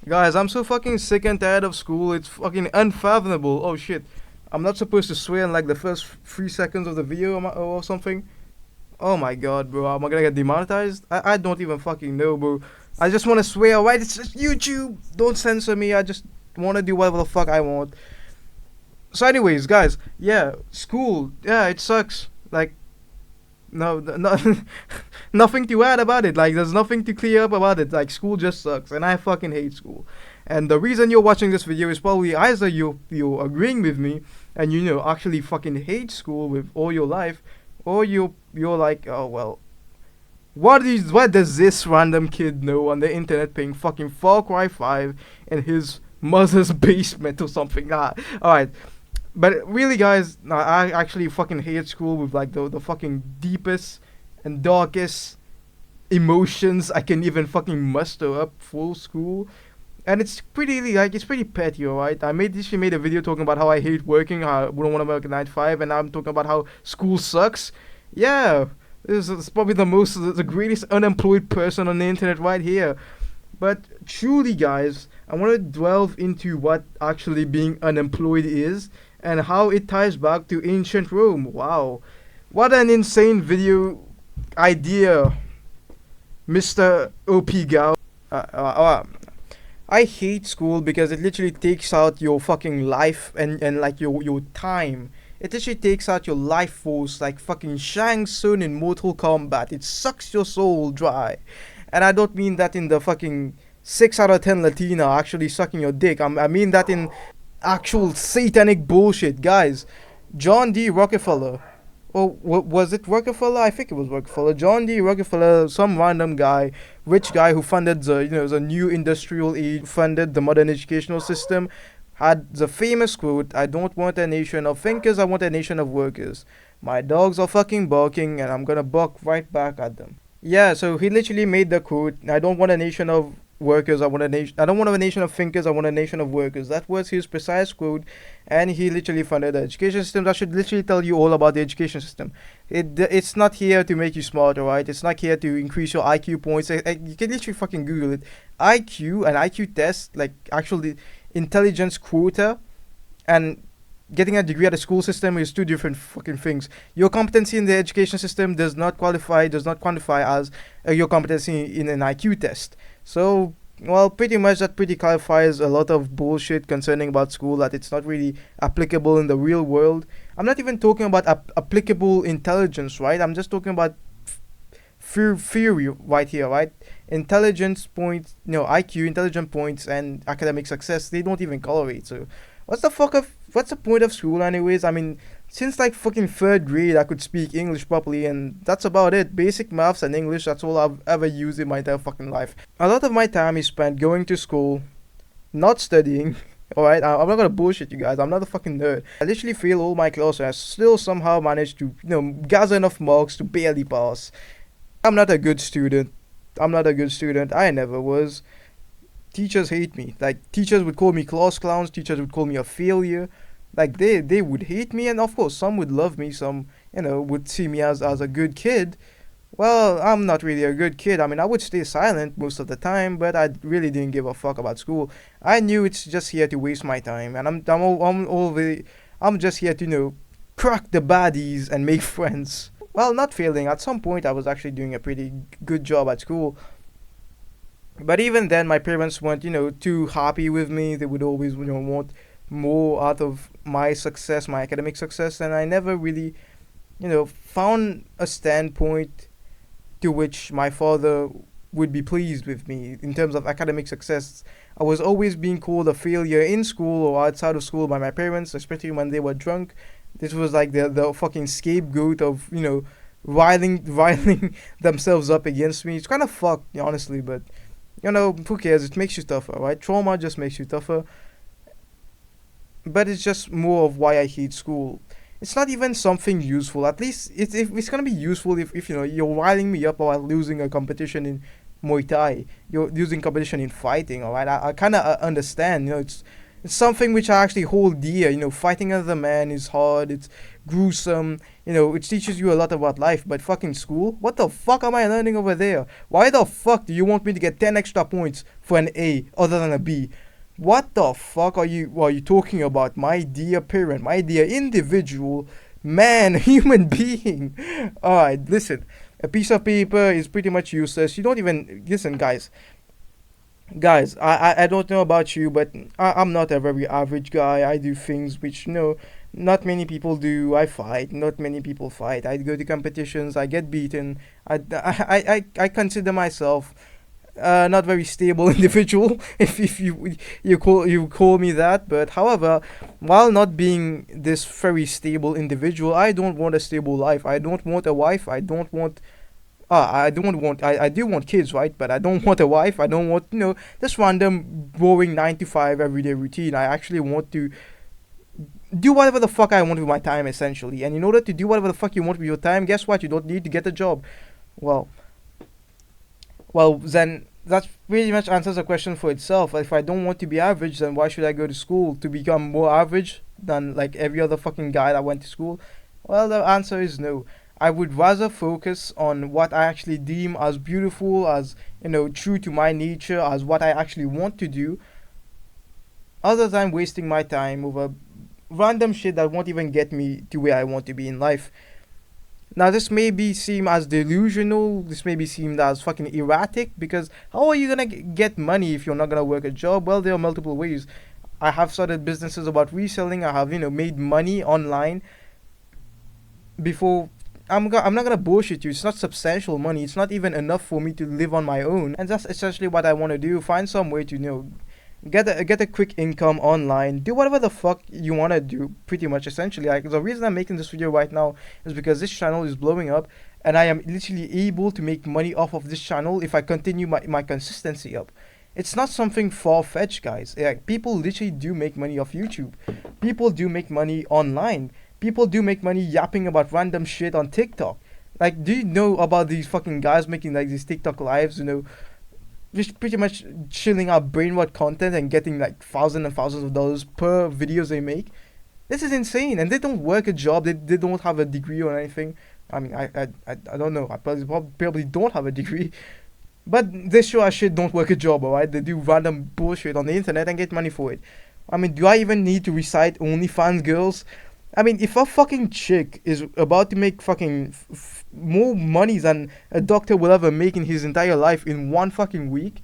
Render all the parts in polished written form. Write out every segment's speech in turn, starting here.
Guys, I'm so fucking sick and tired of school. It's fucking unfathomable. Oh shit. I'm not supposed to swear in like the first 3 seconds of the video or something. Oh my god, bro. Am I gonna get demonetized? I don't even fucking know, bro. I just wanna swear, alright? It's just YouTube. Don't censor me. I just wanna do whatever the fuck I want. So, anyways, guys, yeah, school. Yeah, it sucks. Like, no, nothing to add about it. Like, there's nothing to clear up about it. Like, school just sucks, and I fucking hate school. And the reason you're watching this video is probably either you're agreeing with me, and actually fucking hate school with all your life, or you're like, oh well, what does this random kid know on the internet playing fucking Far Cry 5 in his mother's basement or something? All right. But really, guys, I actually fucking hate school with like the fucking deepest and darkest emotions I can even fucking muster up for school. And it's pretty petty, alright? I made a video talking about how I hate working, how I wouldn't want to work at 9 to 5, and now I'm talking about how school sucks. Yeah, this is probably the greatest unemployed person on the internet right here. But truly, guys, I want to delve into what actually being unemployed is and how it ties back to ancient Rome. Wow. What an insane video idea, Mr. OP Gao. I hate school because it literally takes out your fucking life and like your time. It literally takes out your life force like fucking Shang Tsung in Mortal Kombat. It sucks your soul dry. And I don't mean that in the fucking 6 out of 10 Latina actually sucking your dick. I mean that in actual satanic bullshit, guys. John D. Rockefeller, or was it Rockefeller? I think it was Rockefeller. John D. Rockefeller, some random guy, rich guy who funded the new industrial age, funded the modern educational system, had the famous quote, "I don't want a nation of thinkers, I want a nation of workers. My dogs are fucking barking, and I'm gonna bark right back at them." Yeah, so he literally made the quote, "I don't want a nation of workers, I don't want a nation of thinkers, I want a nation of workers." That was his precise quote, and he literally funded the education system. That should literally tell you all about the education system. It's not here to make you smarter, right? It's not here to increase your IQ points. You can literally fucking Google it. An IQ test, like actually intelligence quota, and getting a degree at a school system is two different fucking things. Your competency in the education system does not quantify as your competency in an IQ test. So, well, pretty much that pretty clarifies a lot of bullshit concerning about school, that it's not really applicable in the real world. I'm not even talking about applicable intelligence, right? I'm just talking about theory right here, right? Intelligence points, IQ, intelligence points, and academic success, they don't even correlate. So, what's the point of school, anyways? I mean, since like fucking third grade, I could speak English properly, and that's about it. Basic maths and English, that's all I've ever used in my entire fucking life. A lot of my time is spent going to school, not studying. Alright, I'm not gonna bullshit you guys. I'm not a fucking nerd. I literally fail all my classes. I still somehow manage to, gather enough marks to barely pass. I'm not a good student. I never was. Teachers hate me. Like, teachers would call me class clowns. Teachers would call me a failure. Like, they would hate me, and of course some would love me. Some would see me as a good kid. Well, I'm not really a good kid. I mean, I would stay silent most of the time, but I really didn't give a fuck about school. I knew it's just here to waste my time, and I'm just here to crack the baddies and make friends. Well, not failing. At some point, I was actually doing a pretty good job at school. But even then, my parents weren't, too happy with me. They would always, want more out of my success, my academic success, and I never really, found a standpoint to which my father would be pleased with me in terms of academic success. I was always being called a failure in school or outside of school by my parents, especially when they were drunk. This was like the fucking scapegoat of, riling themselves up against me. It's kind of fucked, honestly, but who cares? It makes you tougher, right? Trauma just makes you tougher. But it's just more of why I hate school. It's not even something useful. At least it's gonna be useful if you're riling me up while losing a competition in Muay Thai. You're losing competition in fighting, alright? I kind of understand. It's something which I actually hold dear. Fighting another man is hard. It's gruesome. It teaches you a lot about life. But fucking school, what the fuck am I learning over there? Why the fuck do you want me to get 10 extra points for an A other than a B? What the fuck are you talking about, my dear parent, my dear individual, man, human being? Alright, listen. A piece of paper is pretty much useless. You don't even listen, guys. Guys, I don't know about you, but I'm not a very average guy. I do things which not many people do. I fight. Not many people fight. I go to competitions. I get beaten. I consider myself not very stable individual, if you call me that. But however, while not being this very stable individual, I don't want a stable life. I don't want a wife. I don't want I do want kids, right? But I don't want a wife. I don't want this random boring 9 to 5 everyday routine. I actually want to do whatever the fuck I want with my time, essentially. And in order to do whatever the fuck you want with your time, guess what? You don't need to get a job. Well, then that pretty much answers the question for itself. If I don't want to be average, then why should I go to school to become more average than like every other fucking guy that went to school? Well, the answer is no. I would rather focus on what I actually deem as beautiful, as true to my nature, as what I actually want to do, other than wasting my time over random shit that won't even get me to where I want to be in life. Now, this may be seem as delusional. This may be seemed as fucking erratic, because how are you gonna get money if you're not gonna work a job? Well, there are multiple ways. I have started businesses about reselling. I have made money online before. I'm not gonna bullshit you. It's not substantial money. It's not even enough for me to live on my own, and that's essentially what I want to do. Find some way to get a quick income online. Do whatever the fuck you want to do, pretty much, essentially. Like, the reason I'm making this video right now is because this channel is blowing up, and I am literally able to make money off of this channel if I continue my consistency up. It's not something far-fetched, guys. Like, people literally do make money off YouTube. People do make money online. People do make money yapping about random shit on TikTok. Like, do you know about these fucking guys making like these TikTok lives, just pretty much chilling out brainwashed content and getting like thousands and thousands of dollars per videos they make? This is insane, and they don't work a job. They don't have a degree or anything. I mean, I don't know. I probably don't have a degree, but they sure as shit don't work a job, alright? They do random bullshit on the internet and get money for it. I mean, do I even need to recite OnlyFans girls? I mean, if a fucking chick is about to make fucking more money than a doctor will ever make in his entire life in one fucking week,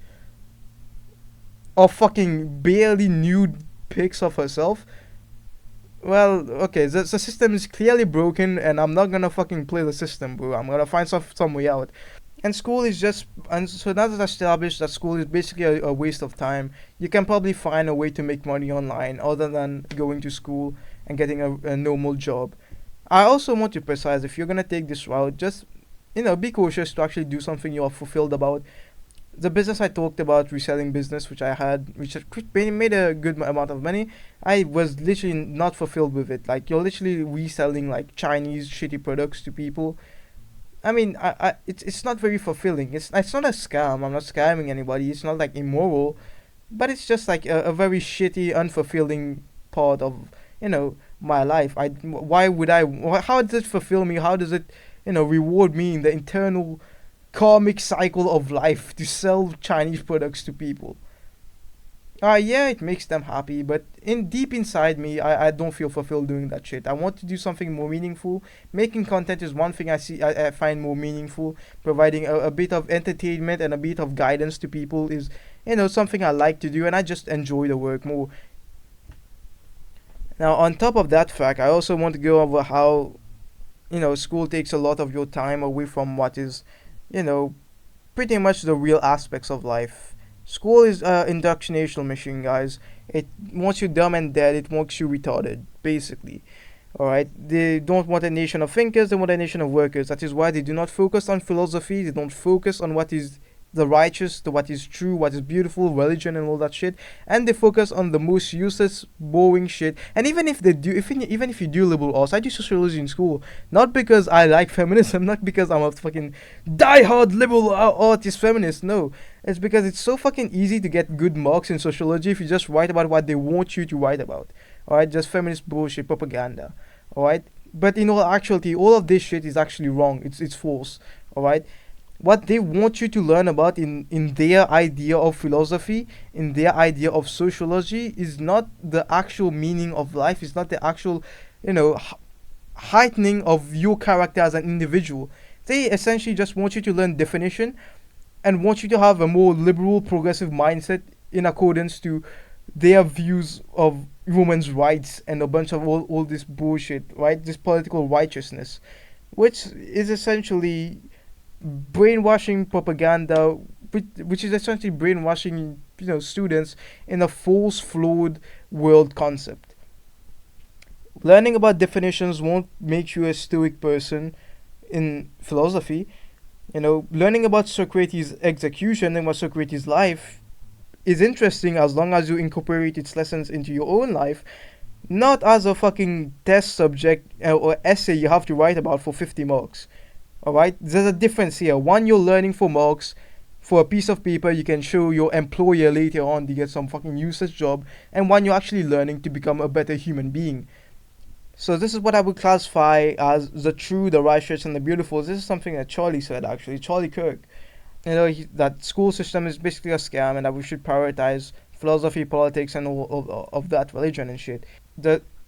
or fucking barely nude pics of herself, well, okay, the system is clearly broken, and I'm not gonna fucking play the system, bro. I'm gonna find some way out. And school is just, and so now that I established that school is basically a waste of time, you can probably find a way to make money online other than going to school and getting a normal job. I also want to precise, if you're gonna take this route, just be cautious to actually do something you are fulfilled about. The business I talked about, reselling business, which I had, which made a good amount of money, I was literally not fulfilled with it. Like, you're literally reselling like Chinese shitty products to people. I mean, it's not very fulfilling. It's not a scam. I'm not scamming anybody. It's not like immoral, but it's just like a very shitty, unfulfilling part of my life. Why would I? How does it fulfill me? How does it reward me in the internal karmic cycle of life to sell Chinese products to people? Yeah, it makes them happy, but deep inside me, I don't feel fulfilled doing that shit. I want to do something more meaningful. Making content is one thing I find more meaningful. Providing a bit of entertainment and a bit of guidance to people is, something I like to do, and I just enjoy the work more. Now, on top of that fact, I also want to go over how, school takes a lot of your time away from what is, you know, pretty much the real aspects of life. School is an indoctrination machine, guys. It wants you dumb and dead. It wants you retarded, basically. Alright? They don't want a nation of thinkers. They want a nation of workers. That is why they do not focus on philosophy. They don't focus on what is the righteous, the what is true, what is beautiful, religion and all that shit, and they focus on the most useless, boring shit. And even if they do, even if you do liberal arts, I do sociology in school, not because I like feminism, not because I'm a fucking die-hard liberal artist feminist. No, it's because it's so fucking easy to get good marks in sociology if you just write about what they want you to write about. All right, just feminist bullshit propaganda. All right, but in all actuality, all of this shit is actually wrong. It's false. All right, what they want you to learn about in their idea of philosophy, in their idea of sociology, is not the actual meaning of life. It's not the actual, you know, heightening of your character as an individual. They essentially just want you to learn definition and want you to have a more liberal, progressive mindset in accordance to their views of women's rights and a bunch of all this bullshit, right? This political righteousness, which is essentially brainwashing propaganda, which is essentially brainwashing, students in a false, flawed world concept. Learning about definitions won't make you a stoic person in philosophy. Learning about Socrates' execution and about Socrates' life is interesting as long as you incorporate its lessons into your own life, not as a fucking test subject or essay you have to write about for 50 marks. Alright? There's a difference here. One, you're learning for marks, for a piece of paper you can show your employer later on to get some fucking useless job, and one, you're actually learning to become a better human being. So this is what I would classify as the true, the righteous, and the beautiful. This is something that Charlie said, actually, Charlie Kirk. That school system is basically a scam and that we should prioritize philosophy, politics, and all of that, religion and shit.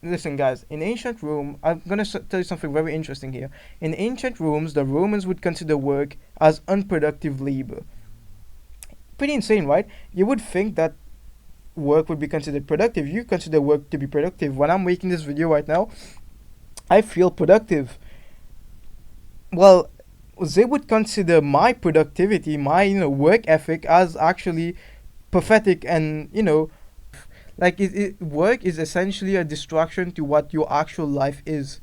Listen, guys, in ancient Rome, I'm going to tell you something very interesting here. In ancient Rome, the Romans would consider work as unproductive labor. Pretty insane, right? You would think that work would be considered productive. You consider work to be productive. When I'm making this video right now, I feel productive. Well, they would consider my productivity, my work ethic as actually pathetic, and work is essentially a distraction to what your actual life is.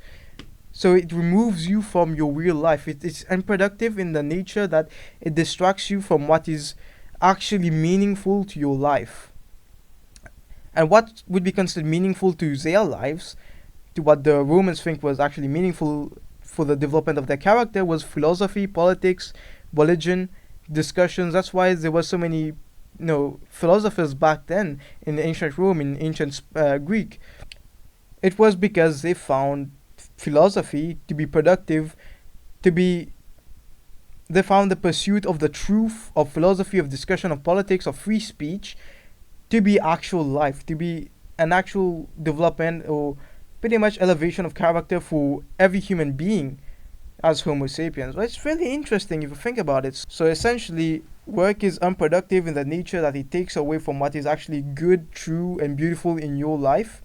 So it removes you from your real life. It's unproductive in the nature that it distracts you from what is actually meaningful to your life. And what would be considered meaningful to their lives, to what the Romans think was actually meaningful for the development of their character, was philosophy, politics, religion, discussions. That's why there were so many philosophers back then in ancient Rome, in ancient Greek. It was because they found philosophy to be productive, they found the pursuit of the truth, of philosophy, of discussion, of politics, of free speech, to be actual life, to be an actual development or pretty much elevation of character for every human being as Homo sapiens. Well, it's really interesting if you think about it. So essentially, work is unproductive in the nature that it takes away from what is actually good, true, and beautiful in your life.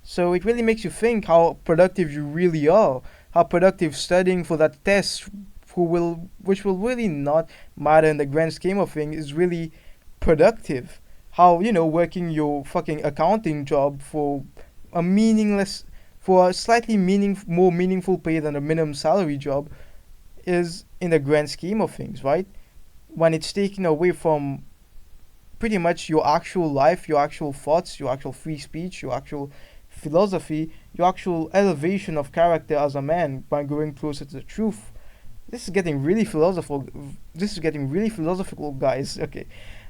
So it really makes you think how productive you really are, how productive studying for that test, which will really not matter in the grand scheme of things, is really productive. How working your fucking accounting job for a slightly more meaningful pay than a minimum salary job is in the grand scheme of things, right? When it's taken away from pretty much your actual life, your actual thoughts, your actual free speech, your actual philosophy, your actual elevation of character as a man by going closer to the truth. This is getting really philosophical. Guys. Okay.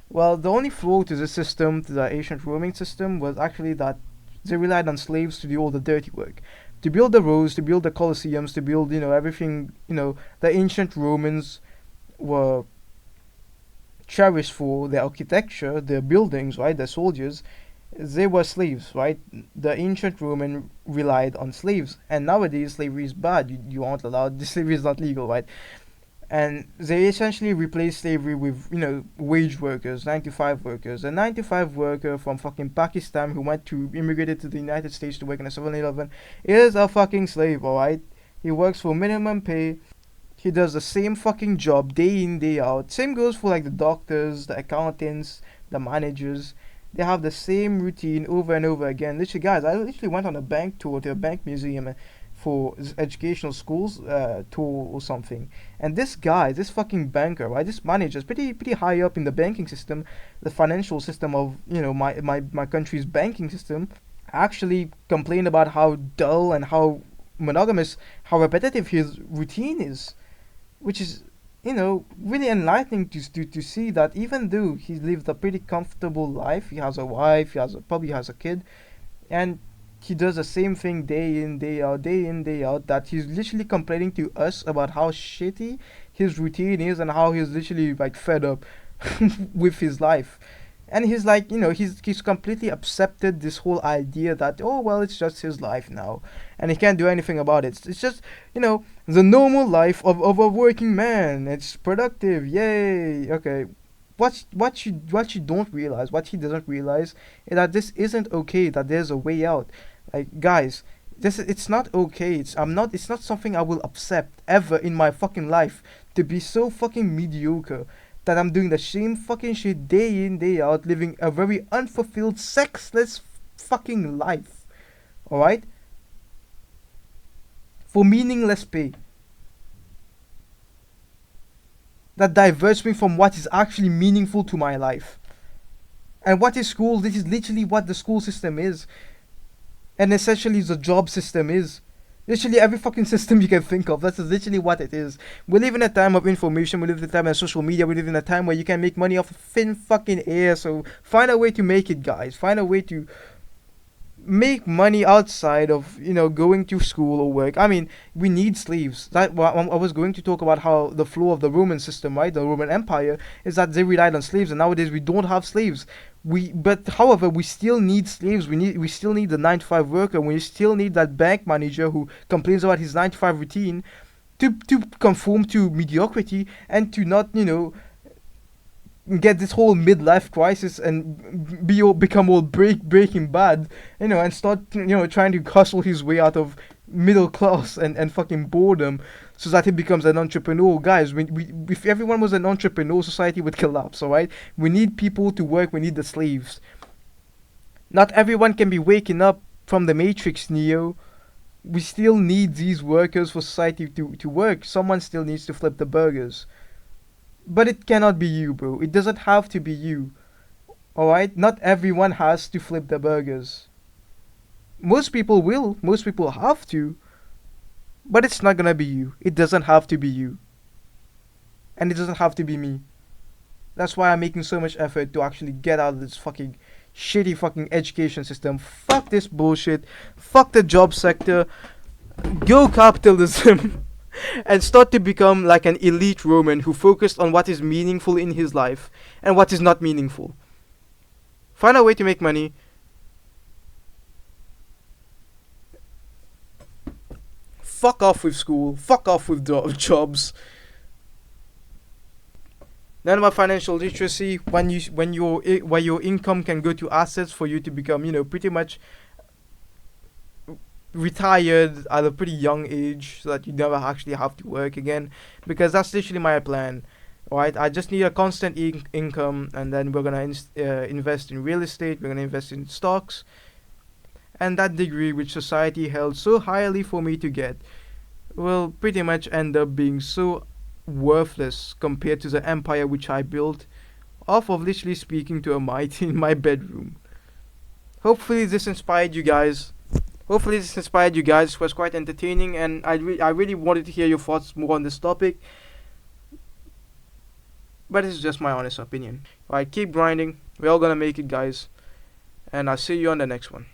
Well, the only flaw to the system, to the ancient Roman system, was actually that they relied on slaves to do all the dirty work. To build the roads, to build the colosseums, to build, everything, the ancient Romans were cherished for their architecture, their buildings, right, their soldiers. They were slaves, right? The ancient Roman relied on slaves. And nowadays, slavery is bad. You aren't allowed, slavery is not legal, right? And they essentially replaced slavery with, wage workers, 9-to-5 workers. A 9-to-5 worker from fucking Pakistan who immigrated to the United States to work in a 7-Eleven is a fucking slave, alright? He works for minimum pay. He does the same fucking job day in, day out. Same goes for like the doctors, the accountants, the managers. They have the same routine over and over again. Literally, guys, I literally went on a bank tour to a bank museum for this educational schools tour or something. And this guy, this fucking banker, right, this manager is pretty high up in the banking system, the financial system of my country's banking system, actually complained about how dull and how monogamous, how repetitive his routine is, which is really enlightening to see that even though he lives a pretty comfortable life, he has a wife, probably has a kid, and he does the same thing day in, day out, that he's literally complaining to us about how shitty his routine is and how he's literally like fed up with his life. And he's like, he's completely accepted this whole idea that, oh well, it's just his life now, and he can't do anything about it. It's just, the normal life of a working man. It's productive, yay. Okay, what you don't realize, what he doesn't realize, is that this isn't okay. That there's a way out. Like, guys, it's not okay. It's not something I will accept ever in my fucking life, to be so fucking mediocre that I'm doing the same fucking shit day in, day out, living a very unfulfilled, sexless fucking life. Alright? For meaningless pay. That diverts me from what is actually meaningful to my life. And what is school? This is literally what the school system is. And essentially the job system is. Literally every fucking system you can think of. That's literally what it is. We live in a time of information. We live in a time of social media. We live in a time where you can make money off of thin fucking air. So find a way to make it, guys. Find a way to make money outside of going to school or work. I mean, we need slaves. That I was going to talk about how the flaw of the Roman system, right, the Roman Empire, is that they relied on slaves, and nowadays we don't have slaves. However, we still need slaves. We still need the 9 to 5 worker. We still need that bank manager who complains about his 9 to 5 routine, to conform to mediocrity and to not get this whole midlife crisis and become all breaking bad, and start trying to hustle his way out of middle class and fucking boredom, so that he becomes an entrepreneur. Guys, if everyone was an entrepreneur, society would collapse. All right, we need people to work. We need the slaves. Not everyone can be waking up from the Matrix, Neo. We still need these workers for society to work. Someone still needs to flip the burgers. But it cannot be you, bro. It doesn't have to be you. Alright? Not everyone has to flip the burgers. Most people will. Most people have to. But it's not gonna be you. It doesn't have to be you. And it doesn't have to be me. That's why I'm making so much effort to actually get out of this fucking shitty fucking education system. Fuck this bullshit. Fuck the job sector. Go capitalism. And start to become like an elite Roman who focused on what is meaningful in his life and what is not meaningful. Find a way to make money. Fuck off with school. Fuck off with jobs. None about financial literacy. Where your income can go to assets for you to become, pretty much retired at a pretty young age, so that you never actually have to work again, because that's literally my plan. Alright, I just need a constant income, and then we're gonna invest in real estate, we're gonna invest in stocks, and that degree which society held so highly for me to get will pretty much end up being so worthless compared to the empire which I built off of literally speaking to a mic in my bedroom. Hopefully this inspired you guys. It was quite entertaining, and I really wanted to hear your thoughts more on this topic. But it's just my honest opinion. Alright, keep grinding. We're all gonna make it, guys. And I'll see you on the next one.